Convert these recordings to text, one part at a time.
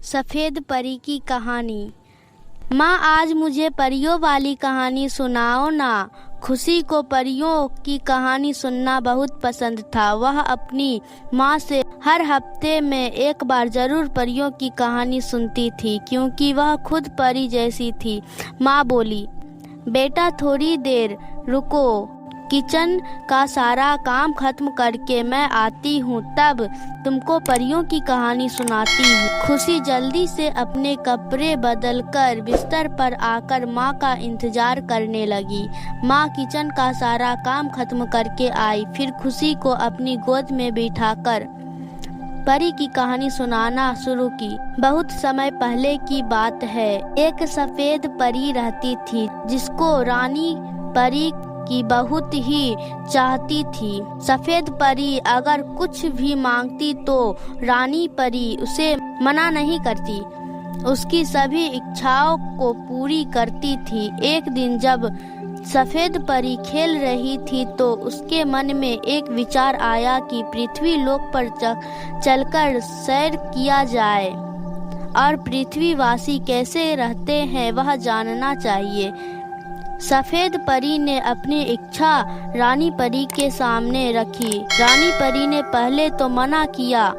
सफ़ेद परी की कहानी। माँ, आज मुझे परियों वाली कहानी सुनाओ ना। खुशी को परियों की कहानी सुनना बहुत पसंद था। वह अपनी माँ से हर हफ्ते में एक बार जरूर परियों की कहानी सुनती थी, क्योंकि वह खुद परी जैसी थी। माँ बोली, बेटा थोड़ी देर रुको, किचन का सारा काम खत्म करके मैं आती हूँ, तब तुमको परियों की कहानी सुनाती हूँ। खुशी जल्दी से अपने कपड़े बदलकर बिस्तर पर आकर माँ का इंतजार करने लगी। माँ किचन का सारा काम खत्म करके आई, फिर खुशी को अपनी गोद में बिठाकर परी की कहानी सुनाना शुरू की। बहुत समय पहले की बात है। एक सफेद परी रहती थी, जिसको रानी परी की बहुत ही चाहती थी। सफेद परी अगर कुछ भी मांगती तो रानी परी उसे मना नहीं करती, उसकी सभी इच्छाओं को पूरी करती थी। एक दिन जब सफेद परी खेल रही थी तो उसके मन में एक विचार आया कि पृथ्वी लोक पर चलकर सैर किया जाए और पृथ्वीवासी कैसे रहते हैं वह जानना चाहिए। सफेद परी ने अपनी इच्छा रानी परी के सामने रखी। रानी परी ने पहले तो मना किया,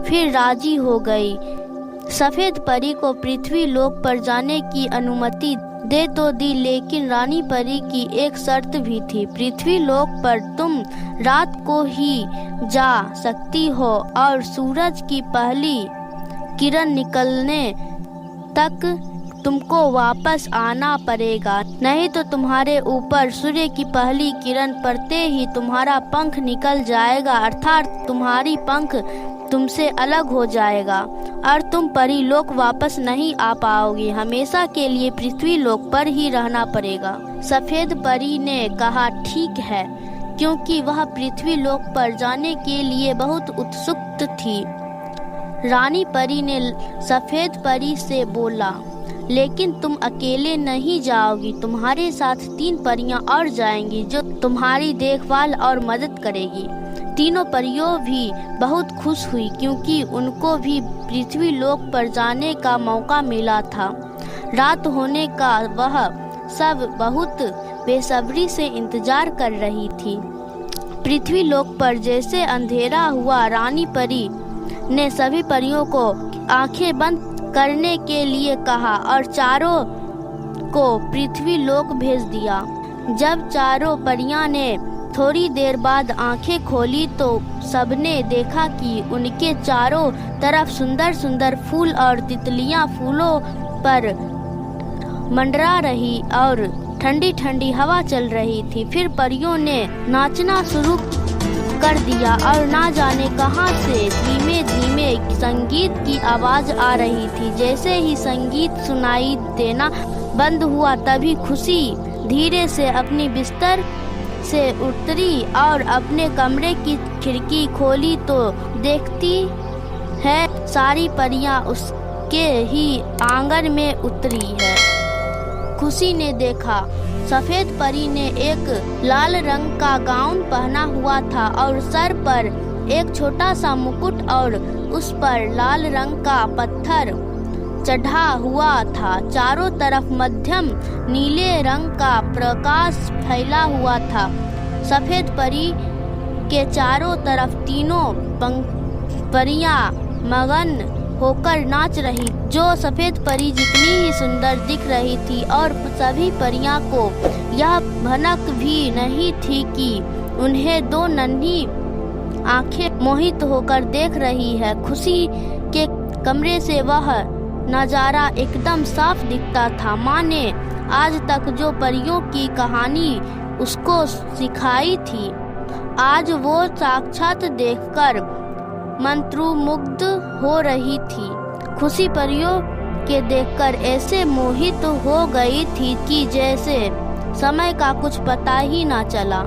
फिर राजी हो गई। सफेद परी को पृथ्वी लोक पर जाने की अनुमति दे तो दी, लेकिन रानी परी की एक शर्त भी थी। पृथ्वी लोक पर तुम रात को ही जा सकती हो और सूरज की पहली किरण निकलने तक तुमको वापस आना पड़ेगा, नहीं तो तुम्हारे ऊपर सूर्य की पहली किरण पड़ते ही तुम्हारा पंख निकल जाएगा, अर्थात तुम्हारी पंख तुमसे अलग हो जाएगा और तुम परी लोक वापस नहीं आ पाओगी। हमेशा के लिए पृथ्वी लोक पर ही रहना पड़ेगा। सफेद परी ने कहा, ठीक है, क्योंकि वह पृथ्वी लोक पर जाने के लिए बहुत उत्सुक थी। रानी परी ने सफेद परी से बोला, लेकिन तुम अकेले नहीं जाओगी, तुम्हारे साथ 3 परियां और जाएंगी जो तुम्हारी देखभाल और मदद करेगी। तीनों परियों भी बहुत खुश हुई, क्योंकि उनको भी पृथ्वी लोक पर जाने का मौका मिला था। रात होने का वह सब बहुत बेसब्री से इंतजार कर रही थी। पृथ्वी लोक पर जैसे अंधेरा हुआ, रानी परी ने सभी परियों को आंखें बंद करने के लिए कहा और चारों को पृथ्वी लोक भेज दिया। जब चारों परियां ने थोड़ी देर बाद आंखें खोली तो सबने देखा कि उनके चारों तरफ सुंदर सुंदर फूल और तितलियां फूलों पर मंडरा रही और ठंडी ठंडी हवा चल रही थी। फिर परियों ने नाचना शुरू कर दिया और ना जाने कहां से धीमे धीमे संगीत की आवाज आ रही थी। जैसे ही संगीत सुनाई देना बंद हुआ, तभी खुशी धीरे से अपनी बिस्तर से उतरी और अपने कमरे की खिड़की खोली तो देखती है सारी परियां उसके ही आंगन में उतरी है। खुशी ने देखा, सफेद परी ने एक लाल रंग का गाउन पहना हुआ था और सर पर एक छोटा सा मुकुट और उस पर लाल रंग का पत्थर चढ़ा हुआ था। चारों तरफ मध्यम नीले रंग का प्रकाश फैला हुआ था। सफेद परी के चारों तरफ तीनों परियां मगन होकर नाच रही, जो सफेद परी जितनी ही सुंदर दिख रही थी और सभी परियां को यह भनक भी नहीं थी कि उन्हें 2 नन्ही आंखें मोहित होकर देख रही है। खुशी के कमरे से वह नजारा एकदम साफ दिखता था। माँ ने आज तक जो परियों की कहानी उसको सिखाई थी, आज वो साक्षात देखकर मंत्रमुग्ध हो रही थी। खुशी परियों के देखकर ऐसे मोहित हो गई थी कि जैसे समय का कुछ पता ही ना चला।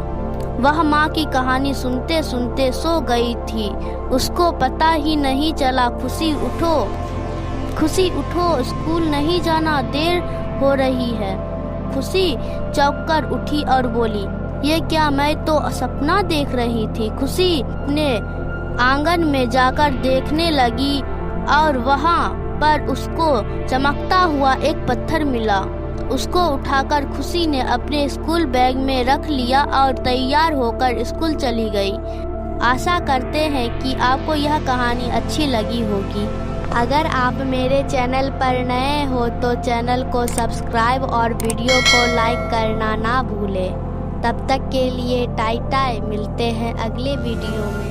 वह माँ की कहानी सुनते सुनते सो गई थी, उसको पता ही नहीं चला। खुशी उठो, खुशी उठो, स्कूल नहीं जाना, देर हो रही है। खुशी चौंक कर उठी और बोली, ये क्या, मैं तो सपना देख रही थी। खुशी ने आंगन में जाकर देखने लगी और वहाँ पर उसको चमकता हुआ एक पत्थर मिला। उसको उठाकर खुशी ने अपने स्कूल बैग में रख लिया और तैयार होकर स्कूल चली गई। आशा करते हैं कि आपको यह कहानी अच्छी लगी होगी। अगर आप मेरे चैनल पर नए हो तो चैनल को सब्सक्राइब और वीडियो को लाइक करना ना भूलें। तब तक के लिए टाटा, मिलते हैं अगले वीडियो में।